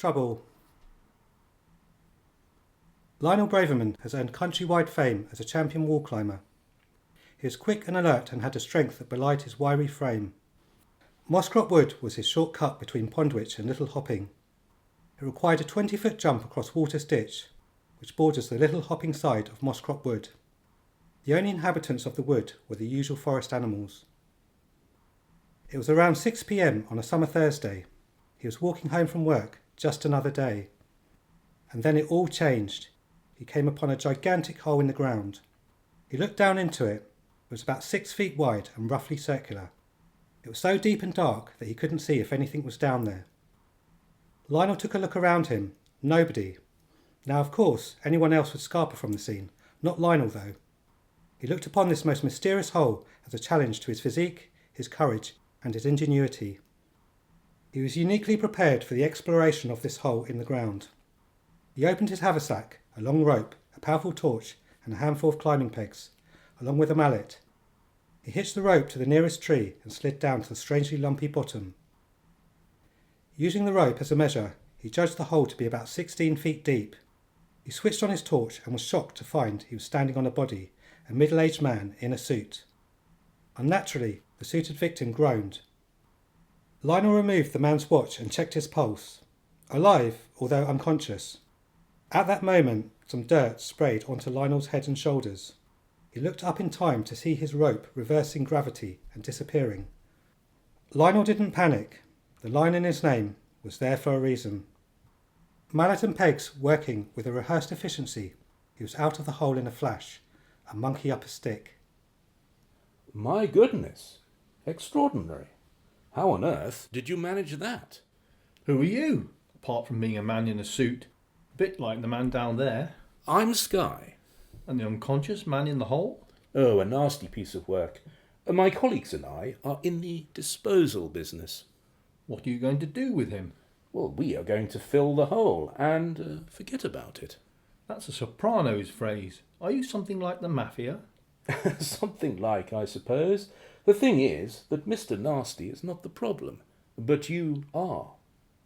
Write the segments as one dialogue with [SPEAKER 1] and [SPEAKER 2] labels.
[SPEAKER 1] Trouble. Lionel Braverman has earned countrywide fame as a champion wall climber. He was quick and alert and had a strength that belied his wiry frame. Mosscrop Wood was his short cut between Pondwich and Little Hopping. It required a 20-foot jump across Water's Ditch, which borders the Little Hopping side of Mosscrop Wood. The only inhabitants of the wood were the usual forest animals. It was around 6 p.m. on a summer Thursday. He was walking home from work, just another day. And then it all changed. He came upon a gigantic hole in the ground. He looked down into it. It was about 6 feet wide and roughly circular. It was so deep and dark that he couldn't see if anything was down there. Lionel took a look around him. Nobody. Now, of course, anyone else would scarper from the scene. Not Lionel, though. He looked upon this most mysterious hole as a challenge to his physique, his courage, and his ingenuity. He was uniquely prepared for the exploration of this hole in the ground. He opened his haversack, a long rope, a powerful torch, and a handful of climbing pegs, along with a mallet. He hitched the rope to the nearest tree and slid down to the strangely lumpy bottom. Using the rope as a measure, he judged the hole to be about 16 feet deep. He switched on his torch and was shocked to find he was standing on a body, a middle-aged man in a suit. Unnaturally, the suited victim groaned. Lionel removed the man's watch and checked his pulse. Alive, although unconscious. At that moment, some dirt sprayed onto Lionel's head and shoulders. He looked up in time to see his rope reversing gravity and disappearing. Lionel didn't panic. The line in his name was there for a reason. Mallet and pegs working with a rehearsed efficiency, he was out of the hole in a flash, a monkey up a stick.
[SPEAKER 2] My goodness, extraordinary. How on earth did you manage that?
[SPEAKER 3] Who are you, apart from being a man in a suit? A bit like the man down there.
[SPEAKER 2] I'm Sky.
[SPEAKER 3] And the unconscious man in the hole?
[SPEAKER 2] Oh, a nasty piece of work. My colleagues and I are in the disposal business.
[SPEAKER 3] What are you going to do with him?
[SPEAKER 2] Well, we are going to fill the hole and forget about it.
[SPEAKER 3] That's a Sopranos phrase. Are you something like the mafia?
[SPEAKER 2] Something like, I suppose. The thing is that Mr. Nasty is not the problem, but you are.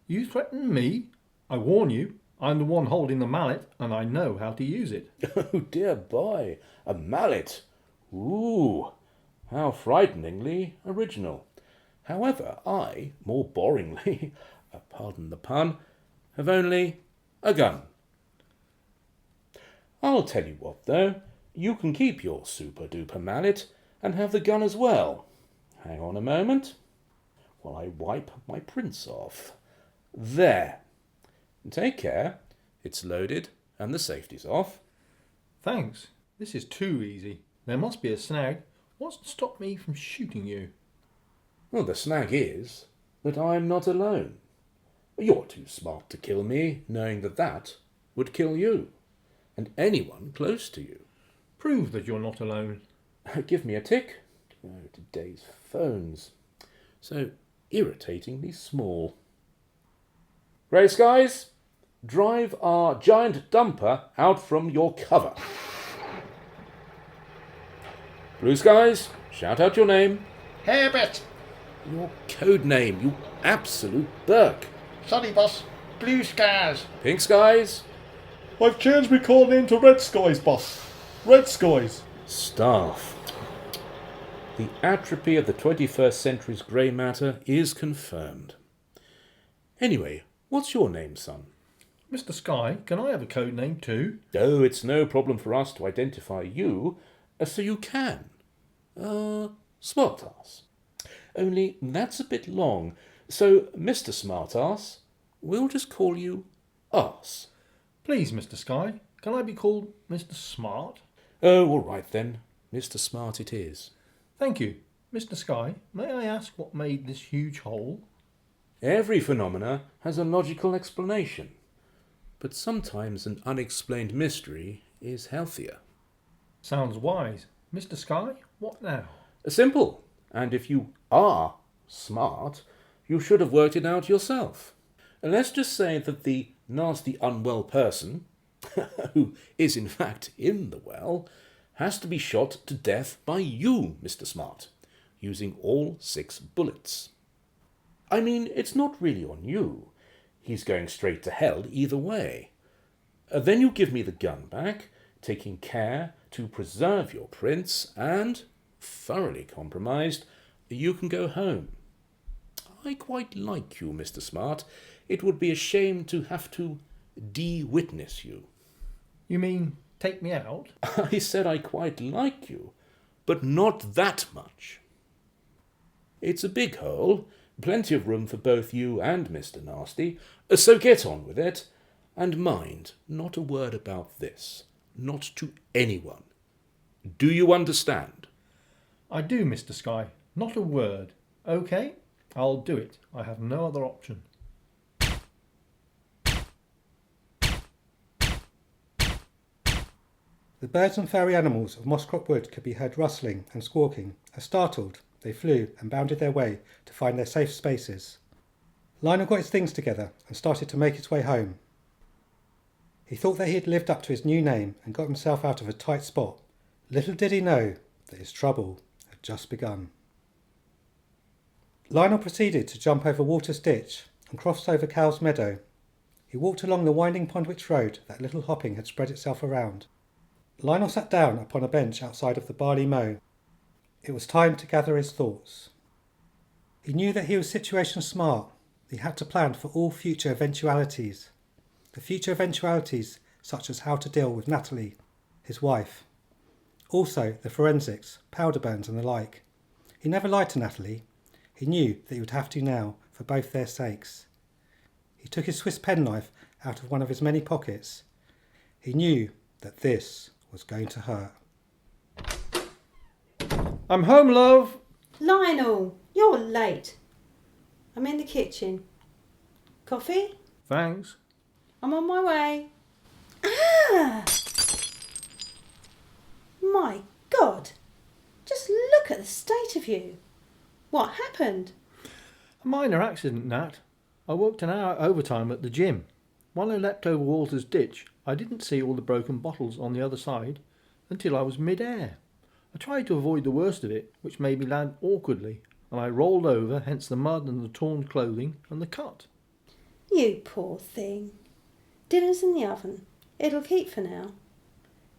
[SPEAKER 3] You threaten me? I warn you, I'm the one holding the mallet, and I know how to use it.
[SPEAKER 2] Oh, dear boy, a mallet. Ooh, how frighteningly original. However, I, more boringly, pardon the pun, have only a gun. I'll tell you what, though, you can keep your super-duper mallet and have the gun as well. Hang on a moment while I wipe my prints off. There. Take care. It's loaded and the safety's off.
[SPEAKER 3] Thanks. This is too easy. There must be a snag. What's to stop me from shooting you?
[SPEAKER 2] Well, the snag is that I'm not alone. You're too smart to kill me, knowing that that would kill you, and anyone close to you.
[SPEAKER 3] Prove that you're not alone.
[SPEAKER 2] Give me a tick. Oh, today's phones. So irritatingly small. Grey Skies, drive our giant dumper out from your cover. Blue Skies, shout out your name.
[SPEAKER 4] Herbert!
[SPEAKER 2] Your code name, you absolute Burke.
[SPEAKER 4] Sorry, boss. Blue Skies.
[SPEAKER 2] Pink Skies.
[SPEAKER 5] I've changed my call name to Red Skies, boss. Red Skies.
[SPEAKER 2] Staff. The atrophy of the 21st century's grey matter is confirmed. Anyway, what's your name, son?
[SPEAKER 3] Mr. Sky, can I have a code name too?
[SPEAKER 2] Oh, it's no problem for us to identify you, so you can. Smartass. Only that's a bit long, so Mr. Smartass, we'll just call you Ass.
[SPEAKER 3] Please, Mr. Sky, can I be called Mr. Smart?
[SPEAKER 2] Oh, all right then. Mr. Smart it is.
[SPEAKER 3] Thank you. Mr. Sky, may I ask what made this huge hole?
[SPEAKER 2] Every phenomena has a logical explanation, but sometimes an unexplained mystery is healthier.
[SPEAKER 3] Sounds wise. Mr. Sky, what now?
[SPEAKER 2] Simple, and if you are smart, you should have worked it out yourself. Let's just say that the nasty unwell person, who is in fact in the well, has to be shot to death by you, Mr. Smart, using all 6 bullets. I mean, it's not really on you. He's going straight to hell either way. Then you give me the gun back, taking care to preserve your prince, and, thoroughly compromised, you can go home. I quite like you, Mr. Smart. It would be a shame to have to de-witness you.
[SPEAKER 3] You mean take me out?
[SPEAKER 2] I said I quite like you, but not that much. It's a big hole, plenty of room for both you and Mr. Nasty, so get on with it, and mind, not a word about this, not to anyone. Do you understand?
[SPEAKER 3] I do, Mr. Sky. Not a word. OK, I'll do it. I have no other option.
[SPEAKER 1] The birds and fairy animals of Mosscrop Wood could be heard rustling and squawking. As startled, they flew and bounded their way to find their safe spaces. Lionel got his things together and started to make his way home. He thought that he had lived up to his new name and got himself out of a tight spot. Little did he know that his trouble had just begun. Lionel proceeded to jump over Water's Ditch and crossed over Cow's Meadow. He walked along the winding Pondwich Road that little hopping had spread itself around. Lionel sat down upon a bench outside of the barley mow. It was time to gather his thoughts. He knew that he was situation smart. He had to plan for all future eventualities. The future eventualities such as how to deal with Natalie, his wife. Also the forensics, powder burns and the like. He never lied to Natalie. He knew that he would have to now for both their sakes. He took his Swiss penknife out of one of his many pockets. He knew that this was going to hurt.
[SPEAKER 3] I'm home, love.
[SPEAKER 6] Lionel, you're late. I'm in the kitchen. Coffee?
[SPEAKER 3] Thanks.
[SPEAKER 6] I'm on my way. Ah! My God! Just look at the state of you. What happened?
[SPEAKER 3] A minor accident, Nat. I worked an hour overtime at the gym. While I leapt over Walter's Ditch, I didn't see all the broken bottles on the other side until I was mid-air. I tried to avoid the worst of it, which made me land awkwardly, and I rolled over, hence the mud and the torn clothing and the cut.
[SPEAKER 6] You poor thing. Dinner's in the oven. It'll keep for now.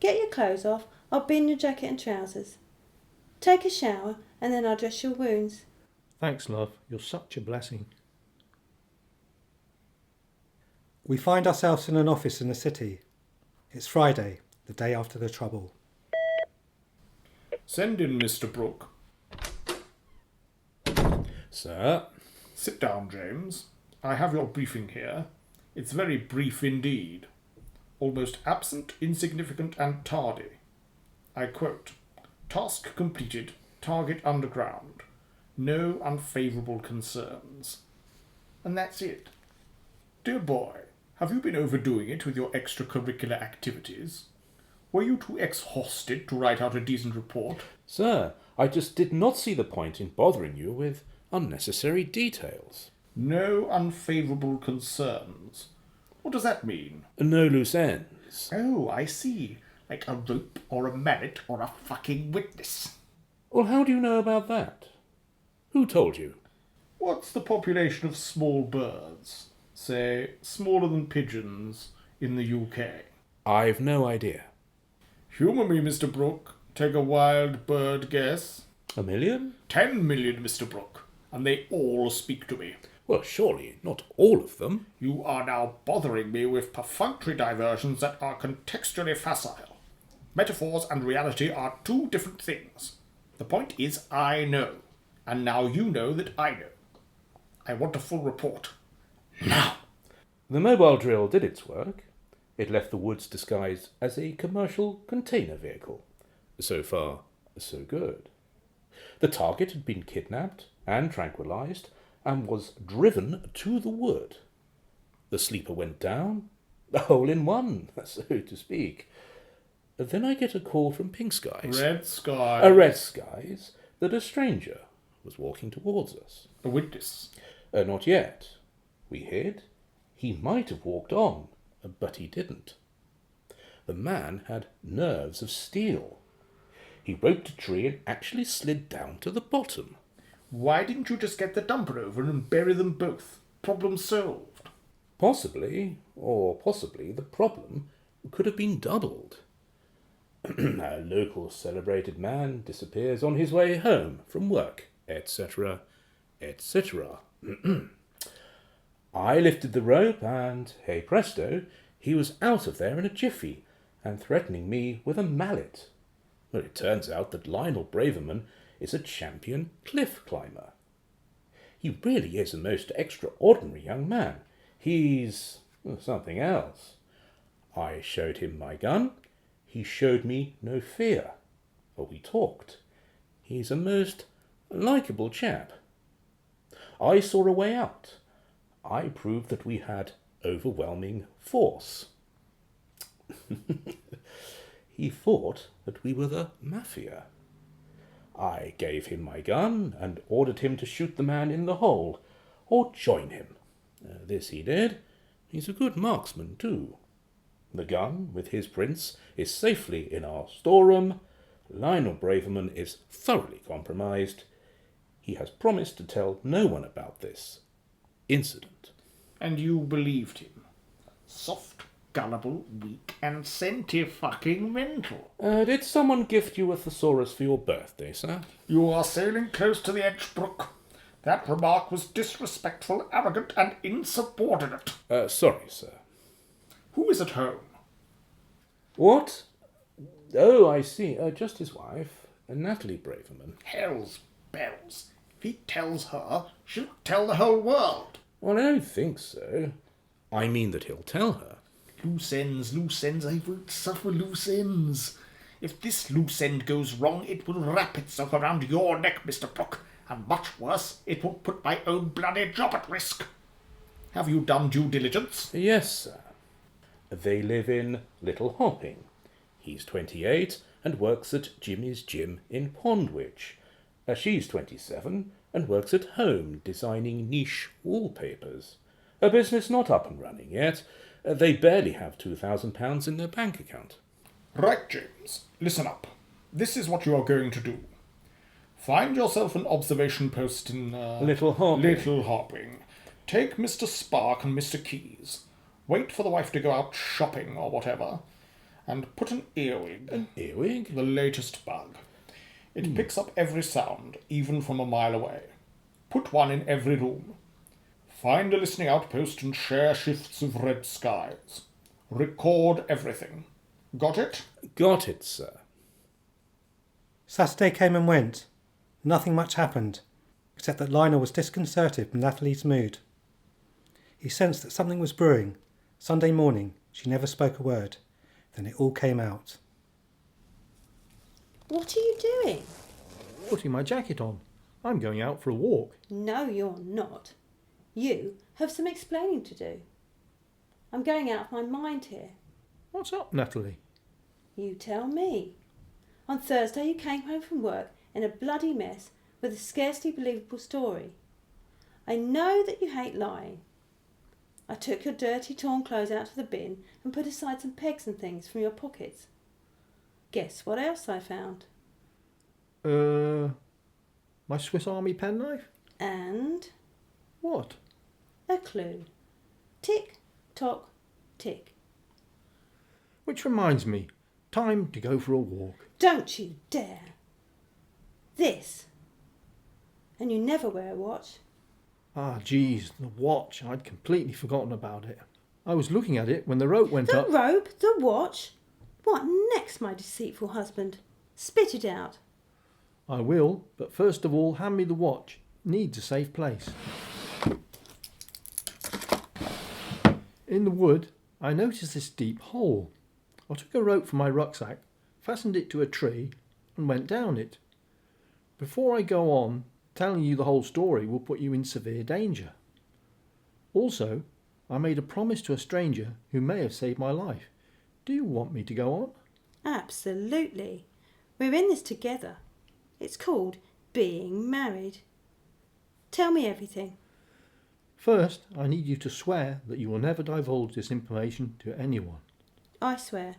[SPEAKER 6] Get your clothes off. I'll bin your jacket and trousers. Take a shower and then I'll dress your wounds.
[SPEAKER 3] Thanks, love. You're such a blessing.
[SPEAKER 1] We find ourselves in an office in the city. It's Friday, the day after the trouble.
[SPEAKER 5] Send in Mr. Brooke.
[SPEAKER 2] Sir?
[SPEAKER 5] Sit down, James. I have your briefing here. It's very brief indeed. Almost absent, insignificant and tardy. I quote, "Task completed. Target underground. No unfavourable concerns." And that's it. Dear boy, have you been overdoing it with your extracurricular activities? Were you too exhausted to write out a decent report?
[SPEAKER 2] Sir, I just did not see the point in bothering you with unnecessary details.
[SPEAKER 5] No unfavourable concerns. What does that mean?
[SPEAKER 2] No loose ends.
[SPEAKER 5] Oh, I see. Like a rope or a mallet or a fucking witness.
[SPEAKER 2] Well, how do you know about that? Who told you?
[SPEAKER 5] What's the population of small birds? Say, smaller than pigeons in the UK?
[SPEAKER 2] I've no idea.
[SPEAKER 5] Humour me, Mr. Brooke. Take a wild bird guess.
[SPEAKER 2] 1 million?
[SPEAKER 5] 10 million, Mr. Brooke. And they all speak to me.
[SPEAKER 2] Well, surely not all of them.
[SPEAKER 5] You are now bothering me with perfunctory diversions that are contextually facile. Metaphors and reality are two different things. The point is, I know. And now you know that I know. I want a full report. Now!
[SPEAKER 2] The mobile drill did its work. It left the woods disguised as a commercial container vehicle. So far, so good. The target had been kidnapped and tranquilized and was driven to the wood. The sleeper went down, a hole in one, so to speak. Then I get a call from Pink Skies.
[SPEAKER 5] Red Sky.
[SPEAKER 2] A Red Skies that a stranger was walking towards us.
[SPEAKER 5] A witness.
[SPEAKER 2] Not yet. We hid. He might have walked on, but he didn't. The man had nerves of steel. He roped a tree and actually slid down to the bottom.
[SPEAKER 5] Why didn't you just get the dumper over and bury them both? Problem solved.
[SPEAKER 2] Possibly the problem could have been doubled. A local celebrated man disappears on his way home from work, etc., etc. I lifted the rope and, hey presto, he was out of there in a jiffy and threatening me with a mallet. Well, it turns out that Lionel Braverman is a champion cliff climber. He really is a most extraordinary young man. He's something else. I showed him my gun. He showed me no fear. We talked. He's a most likeable chap. I saw a way out. I proved that we had overwhelming force. He thought that we were the mafia. I gave him my gun and ordered him to shoot the man in the hole, or join him. This he did. He's a good marksman, too. The gun, with his prints, is safely in our storeroom. Lionel Braverman is thoroughly compromised. He has promised to tell no one about this incident.
[SPEAKER 5] And you believed him? Soft, gullible, weak, and senti-fucking-mental.
[SPEAKER 2] Did someone gift you a thesaurus for your birthday, sir?
[SPEAKER 5] You are sailing close to the edge, Brooke. That remark was disrespectful, arrogant, and insubordinate.
[SPEAKER 2] Sorry, sir.
[SPEAKER 5] Who is at home?
[SPEAKER 2] What? Oh, I see. Just his wife, Natalie Braverman.
[SPEAKER 5] Hell's bells. If he tells her, she'll tell the whole world.
[SPEAKER 2] Well, I don't think so. I mean that he'll tell her.
[SPEAKER 5] Loose ends, I won't suffer loose ends. If this loose end goes wrong, it will wrap itself around your neck, Mr. Brooke, and much worse, it will put my own bloody job at risk. Have you done due diligence?
[SPEAKER 2] Yes, sir. They live in Little Hopping. He's 28 and works at Jimmy's Gym in Pondwich. She's 27 and works at home designing niche wallpapers. A business not up and running yet. They barely have £2,000 in their bank account.
[SPEAKER 5] Right, James. Listen up. This is what you are going to do. Find yourself an observation post in...
[SPEAKER 2] Little Hopping.
[SPEAKER 5] Little Hopping. Take Mr. Spark and Mr. Keyes. Wait for the wife to go out shopping or whatever. And put an earwig.
[SPEAKER 2] An earwig?
[SPEAKER 5] The latest bug. It picks up every sound, even from a mile away. Put one in every room. Find a listening outpost and share shifts of red skies. Record everything. Got it?
[SPEAKER 2] Got it, sir.
[SPEAKER 1] Saturday came and went. Nothing much happened, except that Lionel was disconcerted with Natalie's mood. He sensed that something was brewing. Sunday morning, she never spoke a word. Then it all came out.
[SPEAKER 6] What are you doing?
[SPEAKER 3] Putting my jacket on. I'm going out for a walk.
[SPEAKER 6] No, you're not. You have some explaining to do. I'm going out of my mind here.
[SPEAKER 3] What's up, Natalie?
[SPEAKER 6] You tell me. On Thursday you came home from work in a bloody mess with a scarcely believable story. I know that you hate lying. I took your dirty, torn clothes out of the bin and put aside some pegs and things from your pockets. Guess what else I found?
[SPEAKER 3] My Swiss Army penknife?
[SPEAKER 6] And
[SPEAKER 3] What?
[SPEAKER 6] a clue. Tick, tock, tick.
[SPEAKER 3] Which reminds me, time to go for a walk.
[SPEAKER 6] Don't you dare. This. And you never wear a watch.
[SPEAKER 3] Ah, geez, the watch. I'd completely forgotten about it. I was looking at it when the rope went
[SPEAKER 6] The
[SPEAKER 3] up.
[SPEAKER 6] rope, the watch. What next, my deceitful husband? Spit it out.
[SPEAKER 3] I will, but first of all, hand me the watch. It needs a safe place. In the wood, I noticed this deep hole. I took a rope from my rucksack, fastened it to a tree, and went down it. Before I go on, telling you the whole story will put you in severe danger. Also, I made a promise to a stranger who may have saved my life. Do you want me to go on?
[SPEAKER 6] Absolutely. We're in this together. It's called being married. Tell me everything.
[SPEAKER 3] First, I need you to swear that you will never divulge this information to anyone.
[SPEAKER 6] I swear.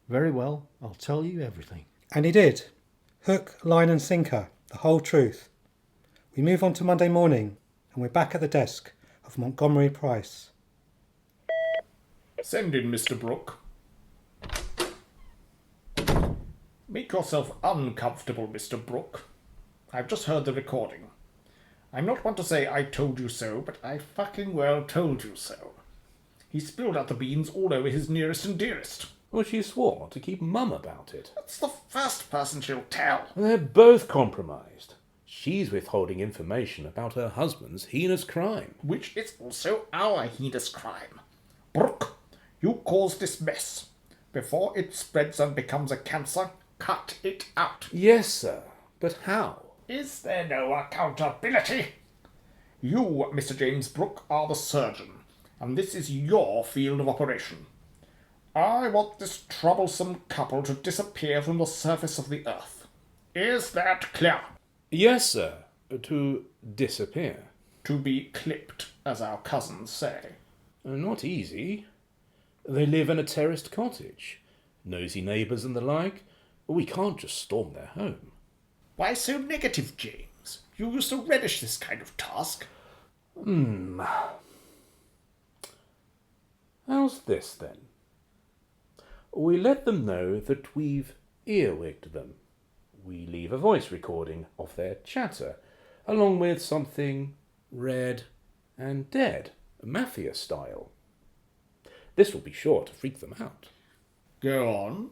[SPEAKER 3] Very well, I'll tell you everything.
[SPEAKER 1] And he did. Hook, line and sinker, the whole truth. We move on to Monday morning, and we're back at the desk of Montgomery Price.
[SPEAKER 5] Send in Mr. Brooke. Make yourself uncomfortable, Mr. Brooke. I've just heard the recording. I'm not one to say I told you so, but I fucking well told you so. He spilled out the beans all over his nearest and dearest.
[SPEAKER 2] Well, she swore to keep mum about it.
[SPEAKER 4] That's the first person she'll tell.
[SPEAKER 2] They're both compromised. She's withholding information about her husband's heinous crime.
[SPEAKER 4] Which is also our heinous crime. Brooke, you caused this mess. Before it spreads and becomes a cancer, cut it out.
[SPEAKER 2] Yes, sir. But how?
[SPEAKER 4] Is there no accountability? You, Mr. James Brooke, are the surgeon, and this is your field of operation. I want this troublesome couple to disappear from the surface of the earth. Is that clear?
[SPEAKER 2] Yes, sir. To disappear.
[SPEAKER 5] To be clipped, as our cousins say.
[SPEAKER 2] Not easy. They live in a terraced cottage. Nosy neighbours and the like. We can't just storm their home.
[SPEAKER 4] Why so negative, James? You used to relish this kind of task.
[SPEAKER 2] How's this, then? We let them know that we've earwigged them. We leave a voice recording of their chatter, along with something red and dead, mafia style. This will be sure to freak them out.
[SPEAKER 5] Go on.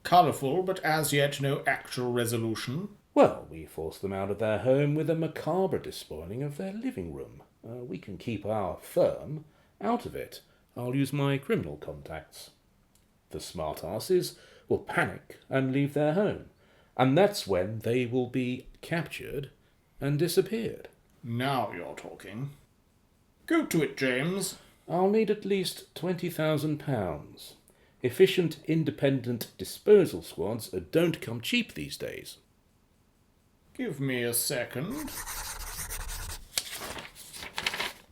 [SPEAKER 5] Colourful, but as yet no actual resolution.
[SPEAKER 2] Well, we force them out of their home with a macabre despoiling of their living room. We can keep our firm out of it. I'll use my criminal contacts. The smart-asses will panic and leave their home, and that's when they will be captured and disappeared.
[SPEAKER 5] Now you're talking. Go to it, James.
[SPEAKER 2] I'll need at least £20,000. Efficient, independent disposal squads don't come cheap these days.
[SPEAKER 5] Give me a second.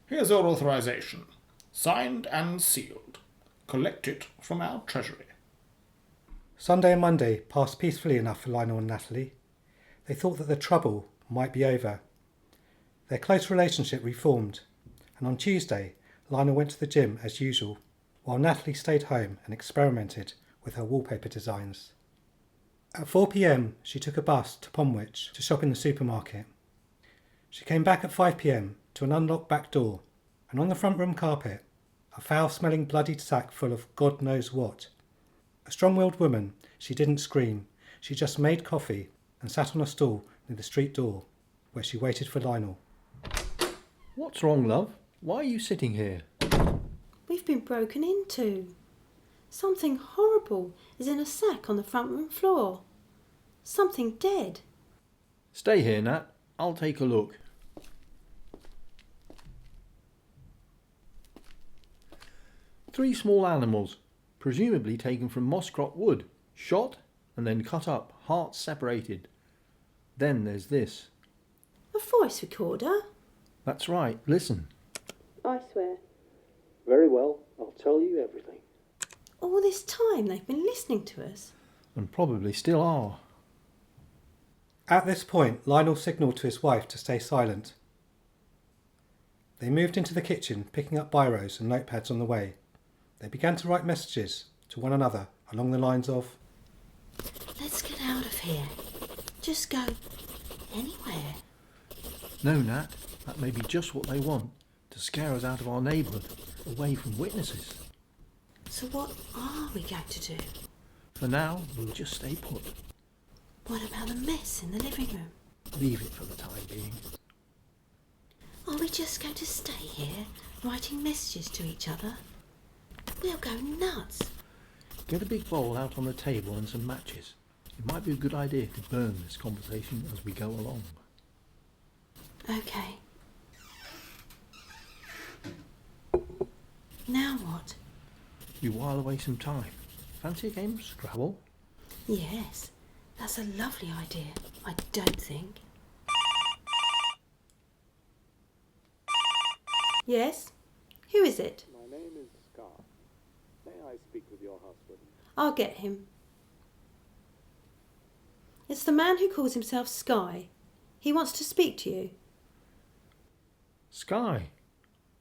[SPEAKER 5] Here's your authorization. Signed and sealed. Collect it from our treasury.
[SPEAKER 1] Sunday and Monday passed peacefully enough for Lionel and Natalie. They thought that the trouble might be over. Their close relationship reformed, and on Tuesday, Lionel went to the gym as usual, while Natalie stayed home and experimented with her wallpaper designs. At 4 p.m, she took a bus to Pomwich to shop in the supermarket. She came back at 5 p.m. to an unlocked back door, and on the front room carpet, a foul-smelling bloodied sack full of God knows what. A strong-willed woman, she didn't scream. She just made coffee and sat on a stool near the street door, where she waited for Lionel.
[SPEAKER 3] What's wrong, love? Why are you sitting here?
[SPEAKER 6] We've been broken into. Something horrible is in a sack on the front room floor. Something dead.
[SPEAKER 3] Stay here, Nat. I'll take a look. Three small animals, presumably taken from moss-crop wood, shot and then cut up, hearts separated. Then there's this.
[SPEAKER 6] A voice recorder?
[SPEAKER 3] That's right, listen.
[SPEAKER 6] I swear.
[SPEAKER 3] Very well, I'll tell you everything.
[SPEAKER 6] All this time they've been listening to us.
[SPEAKER 3] And probably still are.
[SPEAKER 1] At this point, Lionel signalled to his wife to stay silent. They moved into the kitchen, picking up biros and notepads on the way. They began to write messages to one another along the lines of,
[SPEAKER 6] Let's get out of here. Just go anywhere.
[SPEAKER 3] No, Nat, that may be just what they want, to scare us out of our neighbourhood, away from witnesses.
[SPEAKER 6] So what are we going to do?
[SPEAKER 3] For now, we'll just stay put.
[SPEAKER 6] What about the mess in the living room?
[SPEAKER 3] Leave it for the time being.
[SPEAKER 6] Are we just going to stay here, writing messages to each other? We'll go nuts.
[SPEAKER 3] Get a big bowl out on the table and some matches. It might be a good idea to burn this conversation as we go along.
[SPEAKER 6] Okay. Now what?
[SPEAKER 3] We while away some time. Fancy a game of Scrabble?
[SPEAKER 6] Yes, that's a lovely idea, I don't think. Yes? Who is it?
[SPEAKER 7] My name is Scott. May I speak with your husband?
[SPEAKER 6] I'll get him. It's the man who calls himself Sky. He wants to speak to you.
[SPEAKER 3] Sky,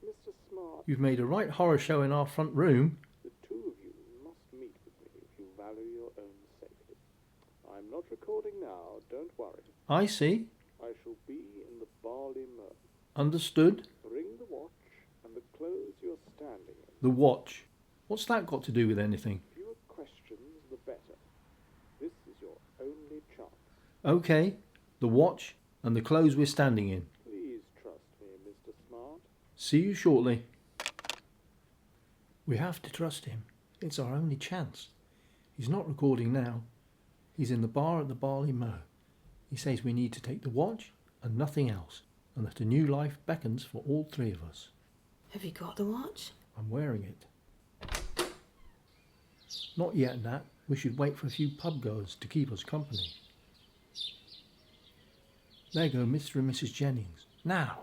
[SPEAKER 7] Mr. Smart,
[SPEAKER 3] you've made a right horror show in our front room.
[SPEAKER 7] the recording now, don't worry.
[SPEAKER 3] I see.
[SPEAKER 7] I shall be in the barley mow.
[SPEAKER 3] Understood.
[SPEAKER 7] Bring the watch and the clothes you're standing in.
[SPEAKER 3] The watch. What's that got to do with anything?
[SPEAKER 7] Fewer questions, the better. This is your only chance.
[SPEAKER 3] Okay. The watch and the clothes we're standing in.
[SPEAKER 7] Please trust me, Mr. Smart.
[SPEAKER 3] See you shortly. We have to trust him. It's our only chance. He's not recording now. He's in the bar at the Barley Mow. He says we need to take the watch and nothing else, and that a new life beckons for all three of us.
[SPEAKER 6] Have you got the watch?
[SPEAKER 3] I'm wearing it. Not yet, Nat. We should wait for a few pub goers to keep us company. There go Mr. and Mrs. Jennings. Now!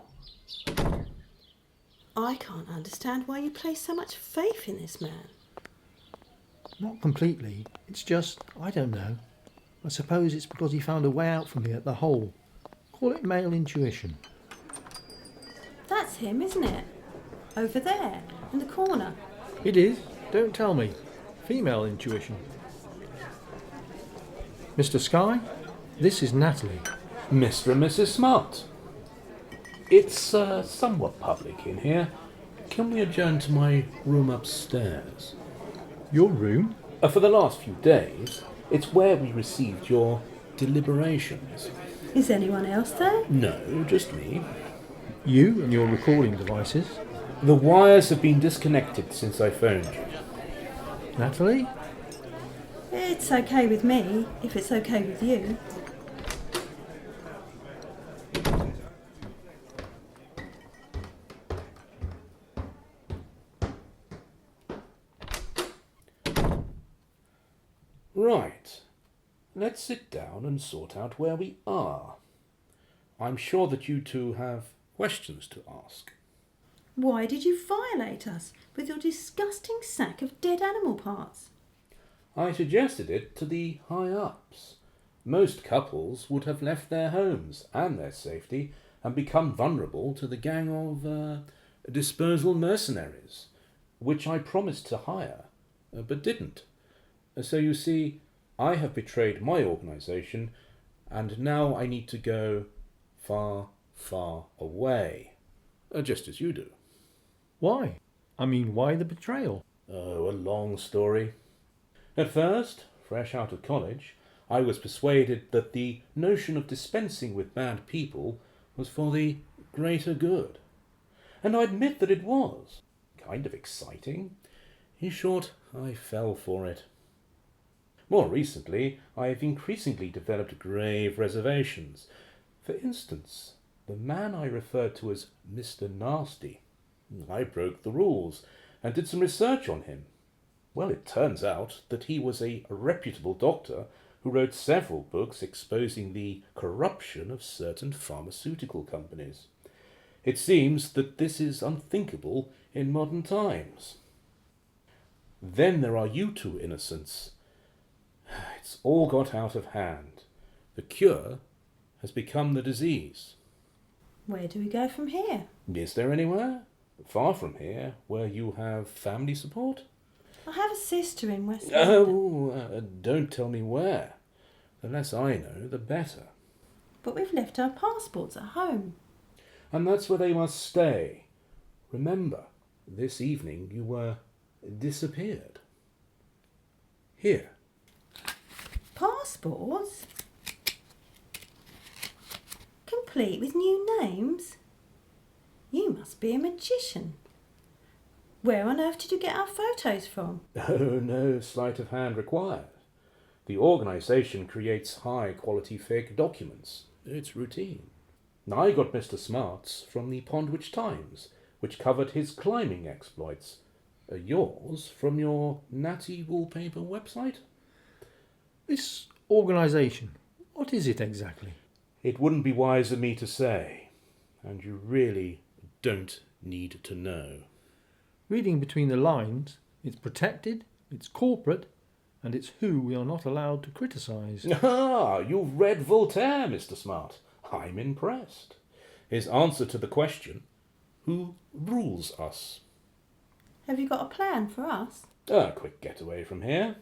[SPEAKER 6] I can't understand why you place so much faith in this man.
[SPEAKER 3] Not completely. It's just, I don't know. I suppose it's because he found a way out for me at the hole. Call it male intuition.
[SPEAKER 6] That's him, isn't it? Over there, in the corner.
[SPEAKER 3] It is. Don't tell me. Female intuition. Mr. Sky, this is Natalie.
[SPEAKER 2] Mr. and Mrs. Smart. It's somewhat public in here. Can we adjourn to my room upstairs?
[SPEAKER 3] Your room?
[SPEAKER 2] For the last few days, it's where we received your deliberations.
[SPEAKER 6] Is anyone else there?
[SPEAKER 2] No, just me.
[SPEAKER 3] You and your recording devices.
[SPEAKER 2] The wires have been disconnected since I phoned you.
[SPEAKER 3] Natalie?
[SPEAKER 6] It's okay with me, if it's okay with you.
[SPEAKER 2] Right. Let's sit down and sort out where we are. I'm sure that you two have questions to ask.
[SPEAKER 6] Why did you violate us with your disgusting sack of dead animal parts?
[SPEAKER 2] I suggested it to the high-ups. Most couples would have left their homes and their safety and become vulnerable to the gang of disposal mercenaries, which I promised to hire, but didn't. So you see, I have betrayed my organisation, and now I need to go far, far away, just as you do.
[SPEAKER 3] Why? I mean, why the betrayal?
[SPEAKER 2] Oh, a long story. At first, fresh out of college, I was persuaded that the notion of dispensing with bad people was for the greater good. And I admit that it was. Kind of exciting. In short, I fell for it. More recently, I have increasingly developed grave reservations. For instance, the man I referred to as Mr. Nasty. I broke the rules and did some research on him. Well, it turns out that he was a reputable doctor who wrote several books exposing the corruption of certain pharmaceutical companies. It seems that this is unthinkable in modern times. Then there are you two innocents. It's all got out of hand. The cure has become the disease.
[SPEAKER 6] Where do we go from here?
[SPEAKER 2] Is there anywhere, far from here, where you have family support?
[SPEAKER 6] I have a sister in West London.
[SPEAKER 2] Oh, don't tell me where. The less I know, the better.
[SPEAKER 6] But we've left our passports at home.
[SPEAKER 2] And that's where they must stay. Remember, this evening you were disappeared. Here.
[SPEAKER 6] Passports? Complete with new names? You must be a magician. Where on earth did you get our photos from?
[SPEAKER 2] Oh, no sleight of hand required. The organisation creates high-quality fake documents. It's routine. I got Mr. Smart's from the Pondwich Times, which covered his climbing exploits. Yours from your Natty wallpaper website?
[SPEAKER 3] This organisation, what is it exactly?
[SPEAKER 2] It wouldn't be wise of me to say, and you really don't need to know.
[SPEAKER 3] Reading between the lines, it's protected, it's corporate, and it's who we are not allowed to criticise.
[SPEAKER 2] Ah, you've read Voltaire, Mr. Smart. I'm impressed. His answer to the question, who rules us?
[SPEAKER 6] Have you got a plan for us?
[SPEAKER 2] A quick getaway from here.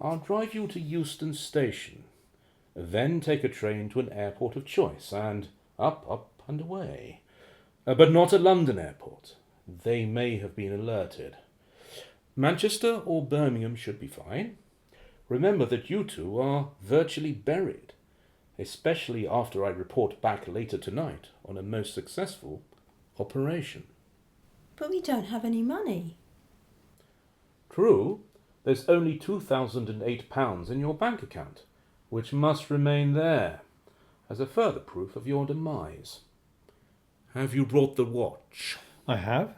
[SPEAKER 2] I'll drive you to Euston Station. Then take a train to an airport of choice, and up and away. But not a London airport. They may have been alerted. Manchester or Birmingham should be fine. Remember that you two are virtually buried, especially after I report back later tonight on a most successful operation.
[SPEAKER 6] But we don't have any money.
[SPEAKER 2] True, there's only £2,008 in your bank account, which must remain there, as a further proof of your demise. Have you brought the watch?
[SPEAKER 3] I have.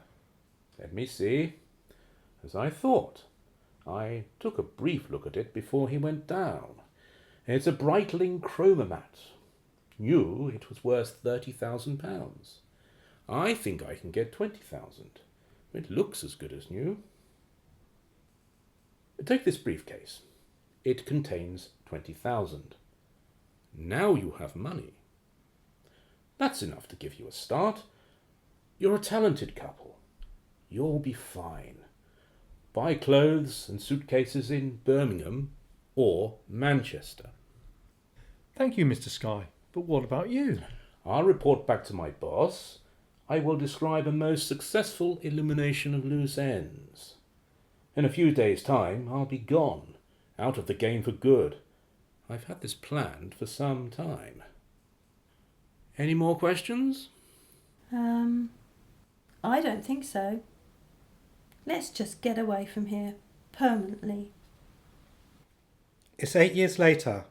[SPEAKER 2] Let me see. As I thought. I took a brief look at it before he went down. It's a Breitling chromomat. Knew it was worth £30,000. I think I can get 20,000. It looks as good as new. Take this briefcase. It contains 20,000. Now you have money. That's enough to give you a start. You're a talented couple. You'll be fine. Buy clothes and suitcases in Birmingham or Manchester.
[SPEAKER 3] Thank you, Mr. Sky. But what about you?
[SPEAKER 2] I'll report back to my boss. I will describe a most successful elimination of loose ends. In a few days' time, I'll be gone, out of the game for good. I've had this planned for some time. Any more questions?
[SPEAKER 6] I don't think so. Let's just get away from here, permanently.
[SPEAKER 1] It's 8 years later,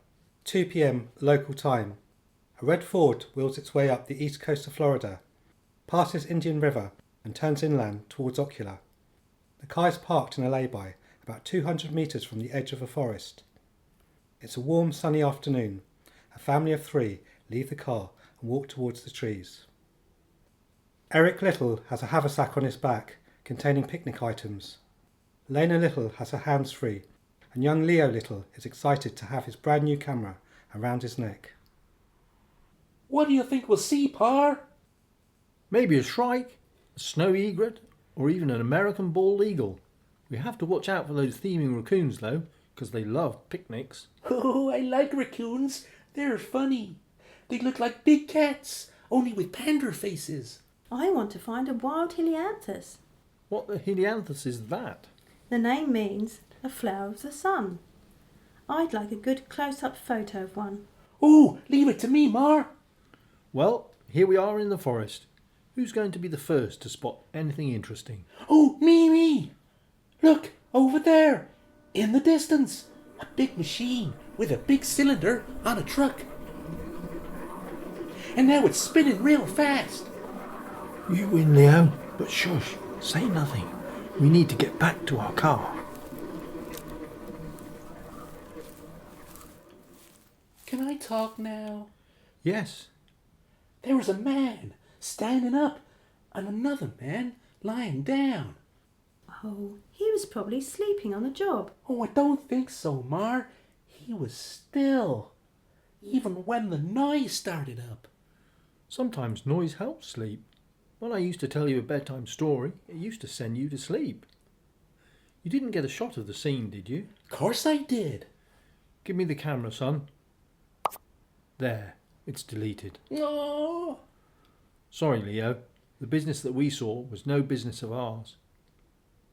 [SPEAKER 1] 2 p.m. local time. A red Ford wheels its way up the east coast of Florida, passes Indian River and turns inland towards Ocula. The car is parked in a lay-by about 200 metres from the edge of a forest. It's a warm, sunny afternoon. A family of 3 leave the car and walk towards the trees. Eric Little has a haversack on his back containing picnic items. Lena Little has her hands free, and young Leo Little is excited to have his brand new camera around his neck.
[SPEAKER 2] What do you think we'll see, Par?
[SPEAKER 3] Maybe a shrike, a snow egret, or even an American bald eagle. We have to watch out for those thieving raccoons, though, because they love picnics.
[SPEAKER 2] Oh, I like raccoons. They're funny. They look like big cats, only with panda faces.
[SPEAKER 6] I want to find a wild helianthus.
[SPEAKER 3] What the helianthus is that?
[SPEAKER 6] The name means a flower of the sun. I'd like a good close-up photo of one.
[SPEAKER 2] Oh, leave it to me, Mar.
[SPEAKER 3] Well, here we are in the forest. Who's going to be the first to spot anything interesting?
[SPEAKER 2] Oh, me. Look, over there, in the distance. A big machine with a big cylinder on a truck. And now it's spinning real fast.
[SPEAKER 3] You win, Leo, but shush, say nothing. We need to get back to our car.
[SPEAKER 2] Can I talk now?
[SPEAKER 3] Yes.
[SPEAKER 2] There was a man standing up and another man lying down.
[SPEAKER 6] Oh, he was probably sleeping on the job.
[SPEAKER 2] Oh, I don't think so, Mar. He was still, even when the noise started up.
[SPEAKER 3] Sometimes noise helps sleep. When I used to tell you a bedtime story, it used to send you to sleep. You didn't get a shot of the scene, did you?
[SPEAKER 2] Of course I did.
[SPEAKER 3] Give me the camera, son. There, it's deleted.
[SPEAKER 2] Oh.
[SPEAKER 3] Sorry, Leo. The business that we saw was no business of ours.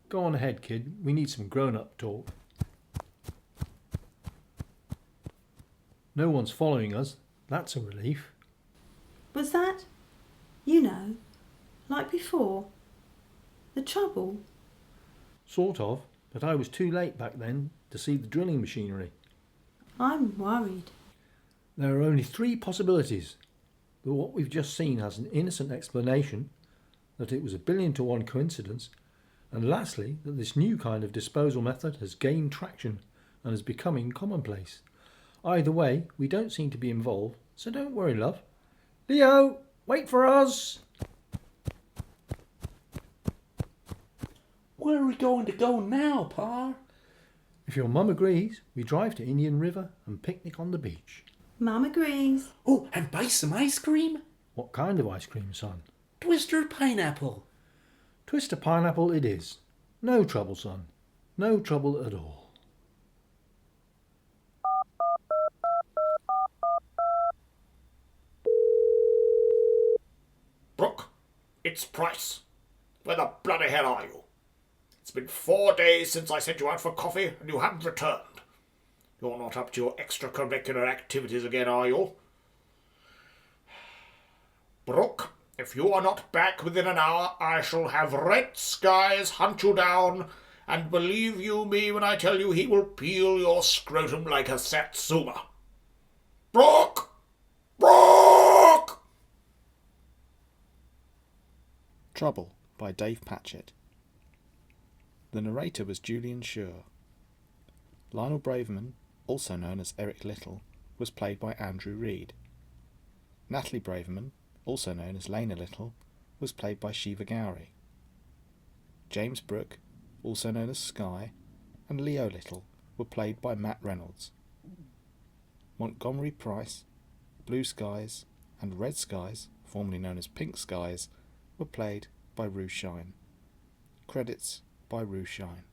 [SPEAKER 3] Go on ahead, kid. We need some grown-up talk. No one's following us. That's a relief.
[SPEAKER 6] Was that, you know, like before? The trouble?
[SPEAKER 3] Sort of, but I was too late back then to see the drilling machinery.
[SPEAKER 6] I'm worried.
[SPEAKER 3] There are only 3 possibilities. That what we've just seen has an innocent explanation, that it was a 1,000,000,000 to 1 coincidence, and lastly, that this new kind of disposal method has gained traction and is becoming commonplace. Either way, we don't seem to be involved, so don't worry, love. Leo, wait for us!
[SPEAKER 2] Where are we going to go now, Pa?
[SPEAKER 3] If your mum agrees, we drive to Indian River and picnic on the beach.
[SPEAKER 6] Mum agrees.
[SPEAKER 2] Oh, and buy some ice cream?
[SPEAKER 3] What kind of ice cream, son?
[SPEAKER 2] Twister pineapple.
[SPEAKER 3] Twister pineapple it is. No trouble, son. No trouble at all.
[SPEAKER 4] It's Price. Where the bloody hell are you? It's been 4 days since I sent you out for coffee, and you haven't returned. You're not up to your extracurricular activities again, are you? Brooke, if you are not back within an hour, I shall have red skies hunt you down, and believe you me when I tell you he will peel your scrotum like a satsuma. Brooke! Brooke!
[SPEAKER 8] Trouble by Dave Patchett. The narrator was Julian Schur. Lionel Braverman, also known as Eric Little, was played by Andrew Reed. Natalie Braverman, also known as Lena Little, was played by Shiva Gowrie. James Brooke, also known as Sky, and Leo Little were played by Matt Reynolds. Montgomery Price, Blue Skies, and Red Skies, formerly known as Pink Skies, were played by Rue Shine. Credits by Rue Shine.